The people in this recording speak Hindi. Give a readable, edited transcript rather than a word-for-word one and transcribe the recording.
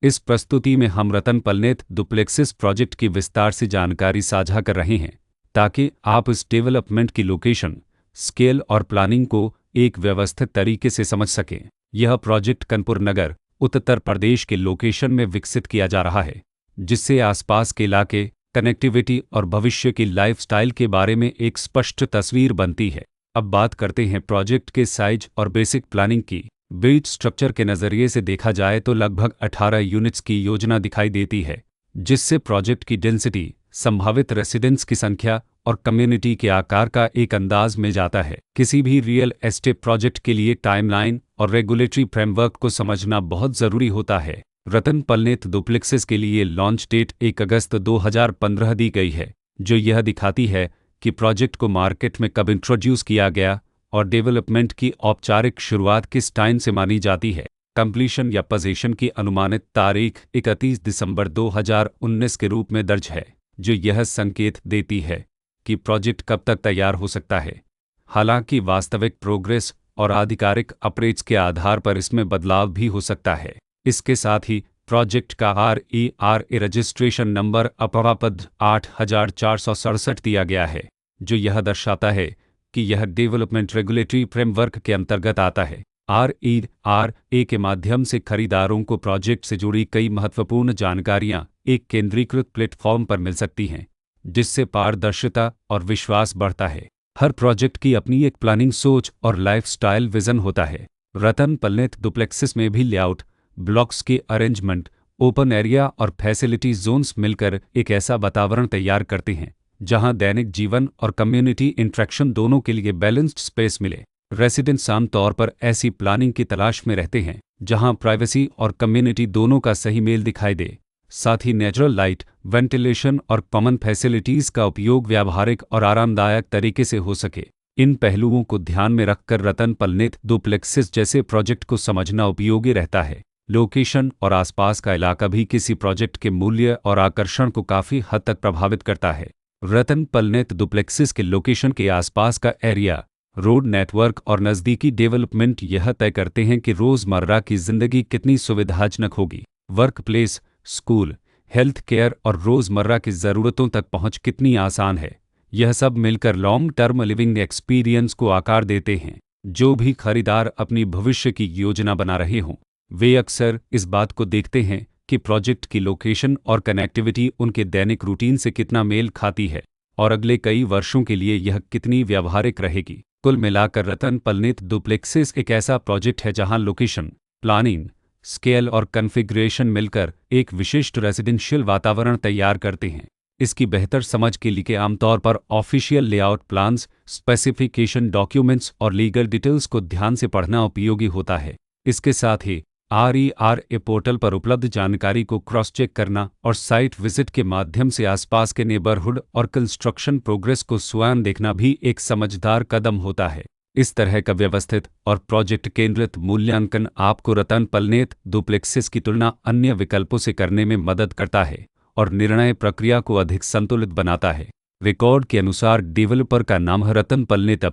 इस प्रस्तुति में हम रतन पलनेत डुप्लेक्सिस प्रोजेक्ट की विस्तार से जानकारी साझा कर रहे हैं ताकि आप इस डेवलपमेंट की लोकेशन, स्केल और प्लानिंग को एक व्यवस्थित तरीके से समझ सकें। यह प्रोजेक्ट कानपुर नगर, उत्तर प्रदेश के लोकेशन में विकसित किया जा रहा है, जिससे आसपास के इलाके, कनेक्टिविटी और भविष्य की लाइफस्टाइल के बारे में एक स्पष्ट तस्वीर बनती है। अब बात करते हैं प्रोजेक्ट के साइज और बेसिक प्लानिंग की। बिल्ड स्ट्रक्चर के नज़रिए से देखा जाए तो लगभग 18 यूनिट्स की योजना दिखाई देती है, जिससे प्रोजेक्ट की डेंसिटी, संभावित रेसिडेंट्स की संख्या और कम्युनिटी के आकार का एक अंदाज मिल जाता है। किसी भी रियल एस्टेट प्रोजेक्ट के लिए टाइमलाइन और रेगुलेटरी फ्रेमवर्क को समझना बहुत ज़रूरी होता है। रतन पलनेत डुप्लेक्सिस के लिए लॉन्च डेट 1 अगस्त 2015 दी गई है, जो यह दिखाती है कि प्रोजेक्ट को मार्केट में कब इंट्रोड्यूस किया गया और डेवलपमेंट की औपचारिक शुरुआत किस टाइम से मानी जाती है। कंप्लीशन या पोजीशन की अनुमानित तारीख 31 दिसंबर 2019 के रूप में दर्ज है, जो यह संकेत देती है कि प्रोजेक्ट कब तक तैयार हो सकता है। हालांकि वास्तविक प्रोग्रेस और आधिकारिक अपडेट्स के आधार पर इसमें बदलाव भी हो सकता है। इसके साथ ही प्रोजेक्ट का RERA रजिस्ट्रेशन नंबर अपवापद 8467 दिया गया है, जो यह दर्शाता है कि यह डेवलपमेंट रेगुलेटरी फ्रेमवर्क के अंतर्गत आता है। RERA के माध्यम से खरीदारों को प्रोजेक्ट से जुड़ी कई महत्वपूर्ण जानकारियां एक केंद्रीकृत प्लेटफॉर्म पर मिल सकती हैं, जिससे पारदर्शिता और विश्वास बढ़ता है। हर प्रोजेक्ट की अपनी एक प्लानिंग सोच और लाइफस्टाइल विजन होता है। रतन पलनेत डुप्लेक्सिस में भी लेआउट, ब्लॉक्स के अरेंजमेंट, ओपन एरिया और फैसिलिटी जोन्स मिलकर एक ऐसा वातावरण तैयार करते हैं जहां दैनिक जीवन और कम्युनिटी इंटरेक्शन दोनों के लिए बैलेंस्ड स्पेस मिले। रेसिडेंट्स आमतौर पर ऐसी प्लानिंग की तलाश में रहते हैं जहां प्राइवेसी और कम्युनिटी दोनों का सही मेल दिखाई दे। साथ ही नेचुरल लाइट, वेंटिलेशन और कॉमन फैसिलिटीज़ का उपयोग व्यावहारिक और आरामदायक तरीके से हो सके। इन पहलुओं को ध्यान में रखकर रतन पलनेत डुप्लेक्सिस जैसे प्रोजेक्ट को समझना उपयोगी रहता है। लोकेशन और आसपास का इलाका भी किसी प्रोजेक्ट के मूल्य और आकर्षण को काफ़ी हद तक प्रभावित करता है। रतन पलनेत डुप्लेक्सिस के लोकेशन के आसपास का एरिया, रोड नेटवर्क और नज़दीकी डेवलपमेंट यह तय करते हैं कि रोज़मर्रा की ज़िंदगी कितनी सुविधाजनक होगी। Work place, school, health care और रोज़मर्रा की ज़रूरतों तक पहुंच कितनी आसान है। यह सब मिलकर लॉन्ग टर्म लिविंग एक्सपीरियंस को आकार देते हैं। जो भी खरीदार अपनी भविष्य की योजना बना रहे हों, वे अक्सर इस बात को देखते हैं कि प्रोजेक्ट की लोकेशन और कनेक्टिविटी उनके दैनिक रूटीन से कितना मेल खाती है और अगले कई वर्षों के लिए यह कितनी व्यावहारिक रहेगी। कुल मिलाकर रतन पलनेत डुप्लेक्सिस एक ऐसा प्रोजेक्ट है जहां लोकेशन, प्लानिंग, स्केल और कॉन्फ़िगरेशन मिलकर एक विशिष्ट रेजिडेंशियल वातावरण तैयार करते हैं। इसकी बेहतर समझ के लिए आमतौर पर official layout plans, specification documents और लीगल डिटेल्स को ध्यान से पढ़ना उपयोगी होता है। इसके साथ ही RERA पोर्टल पर उपलब्ध जानकारी को क्रॉस चेक करना और साइट विजिट के माध्यम से आसपास के नेबरहुड और कंस्ट्रक्शन प्रोग्रेस को स्वयं देखना भी एक समझदार कदम होता है। इस तरह का व्यवस्थित और प्रोजेक्ट केंद्रित मूल्यांकन आपको रतन पलनेत डुप्लेक्सिस की तुलना अन्य विकल्पों से करने में मदद करता है और निर्णय प्रक्रिया को अधिक संतुलित बनाता है। रिकॉर्ड के अनुसार डेवलपर का नाम है रतन पलनेत।